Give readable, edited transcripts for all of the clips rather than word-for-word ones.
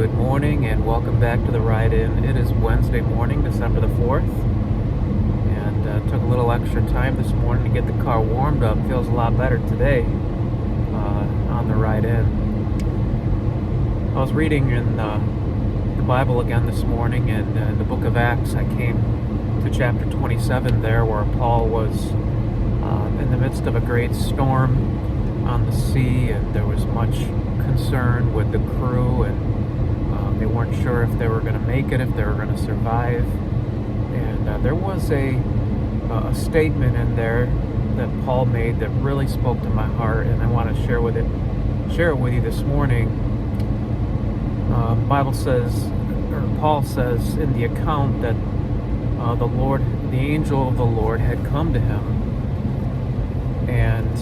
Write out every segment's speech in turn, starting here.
Good morning and welcome back to the Ride-In. It is Wednesday morning, December the 4th, and took a little extra time this morning to get the car warmed up. Feels a lot better today on the Ride-In. I was reading in the Bible again this morning, and in the book of Acts I came to chapter 27 there, where Paul was in the midst of a great storm on the sea, and there was much concern with the crew, and they weren't sure if they were going to make it, if they were going to survive. And there was a statement in there that Paul made that really spoke to my heart, and I want to share it with you this morning. Bible says, or Paul says in the account, that the angel of the Lord had come to him and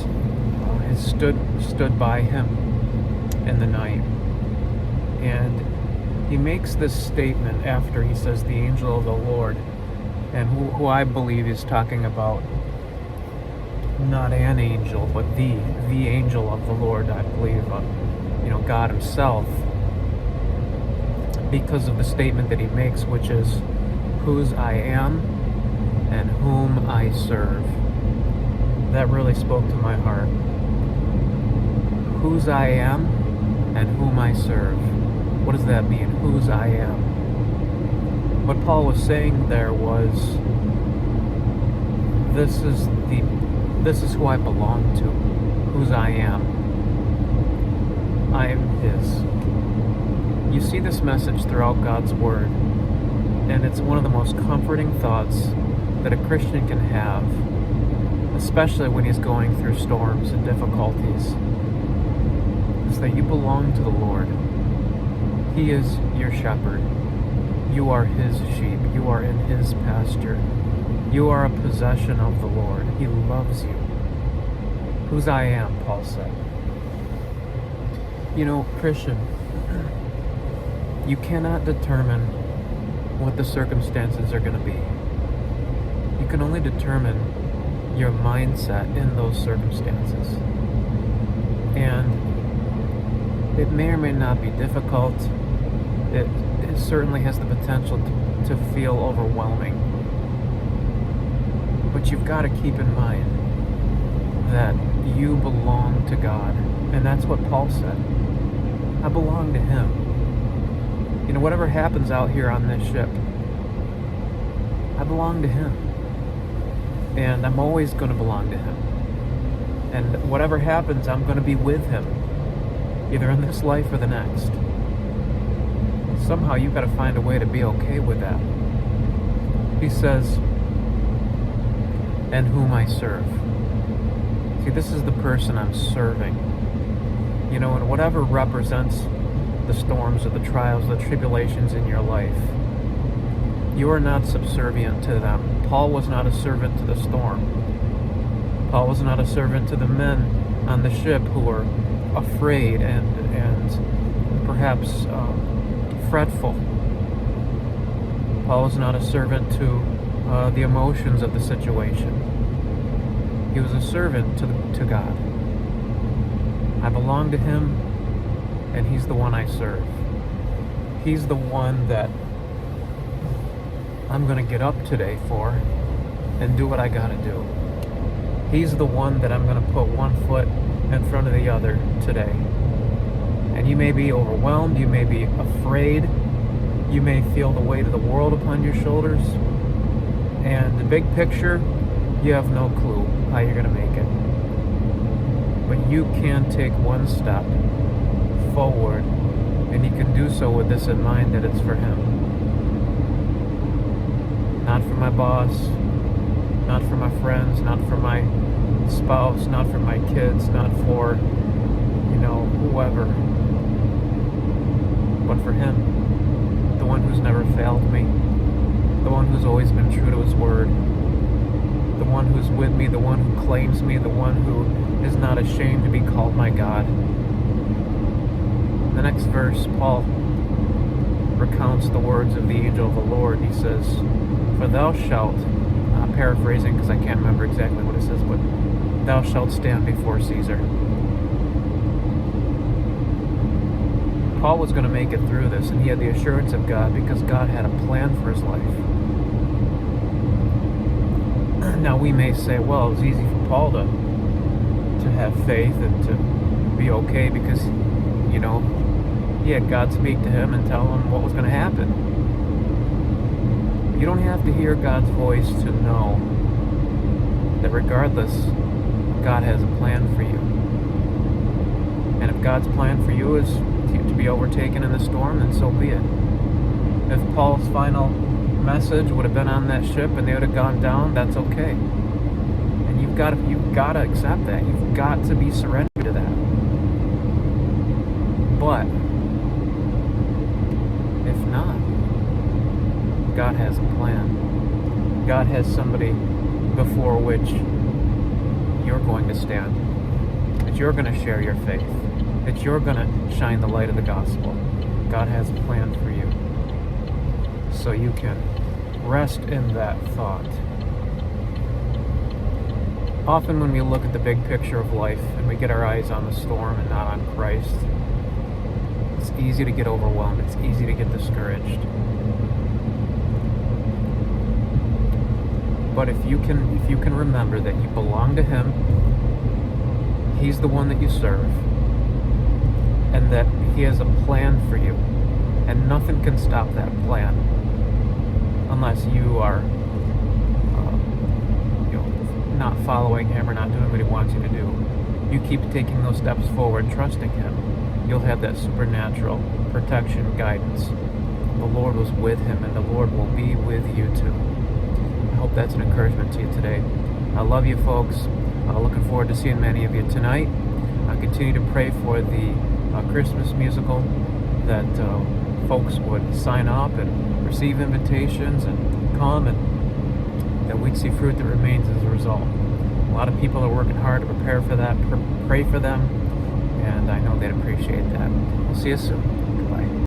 had stood by him in the night. And he makes this statement after he says the angel of the Lord, and who I believe is talking about not an angel, but the angel of the Lord, I believe, God himself, because of the statement that he makes, which is whose I am and whom I serve. That really spoke to my heart. Whose I am and whom I serve. What does that mean? Whose I am. What Paul was saying there was, this is who I belong to. Whose I am. I am his. You see this message throughout God's Word, and it's one of the most comforting thoughts that a Christian can have, especially when he's going through storms and difficulties, is that you belong to the Lord. He is your shepherd. You are his sheep. You are in his pasture. You are a possession of the Lord. He loves you. Whose I am, Paul said. Christian, you cannot determine what the circumstances are going to be. You can only determine your mindset in those circumstances. And it may or may not be difficult. It certainly has the potential to feel overwhelming. But you've got to keep in mind that you belong to God. And that's what Paul said. I belong to him. Whatever happens out here on this ship, I belong to him. And I'm always going to belong to him. And whatever happens, I'm going to be with him, either in this life or the next. Somehow you've got to find a way to be okay with that. He says, and whom I serve. See, this is the person I'm serving. And whatever represents the storms or the trials, the tribulations in your life, you are not subservient to them. Paul was not a servant to the storm. Paul was not a servant to the men on the ship who were afraid and perhaps fretful. Paul was not a servant to the emotions of the situation. He was a servant to God. I belong to him, and he's the one I serve. He's the one that I'm going to get up today for and do what I got to do. He's the one that I'm going to put one foot in front of the other today. And you may be overwhelmed, you may be afraid, you may feel the weight of the world upon your shoulders, and the big picture, you have no clue how you're going to make it. But you can take one step forward, and you can do so with this in mind, that it's for him. Not for my boss, not for my friends, not for my spouse, not for my kids, not for, whoever, but for him, the one who's never failed me, the one who's always been true to his word, the one who's with me, the one who claims me, the one who is not ashamed to be called my God. The next verse, Paul recounts the words of the angel of the Lord. He says, for thou shalt, paraphrasing because I can't remember exactly what it says, but thou shalt stand before Caesar. Paul was going to make it through this, and he had the assurance of God because God had a plan for his life. Now we may say, well, it was easy for Paul to have faith and to be okay because, he had God speak to him and tell him what was going to happen. You don't have to hear God's voice to know that regardless, God has a plan for you. And if God's plan for you is to be overtaken in the storm, then so be it. If Paul's final message would have been on that ship and they would have gone down, that's okay. And you've got to accept that. You've got to be surrendered to that. But if not, God has a plan. God has somebody before which you're going to stand, that you're going to share your faith, that you're going to shine the light of the gospel. God has a plan for you. So you can rest in that thought. Often when we look at the big picture of life and we get our eyes on the storm and not on Christ, it's easy to get overwhelmed. It's easy to get discouraged. But if you can remember that you belong to Him, He's the one that you serve, and that He has a plan for you, and nothing can stop that plan unless you are not following Him or not doing what He wants you to do. You keep taking those steps forward, trusting Him. You'll have that supernatural protection, guidance. The Lord was with him, and the Lord will be with you too. I hope that's an encouragement to you today. I love you, folks. Looking forward to seeing many of you tonight. I continue to pray for the Christmas musical, that folks would sign up and receive invitations and come, and that we'd see fruit that remains as a result. A lot of people are working hard to prepare for that. Pray for them, and I know they'd appreciate that. We'll see you soon.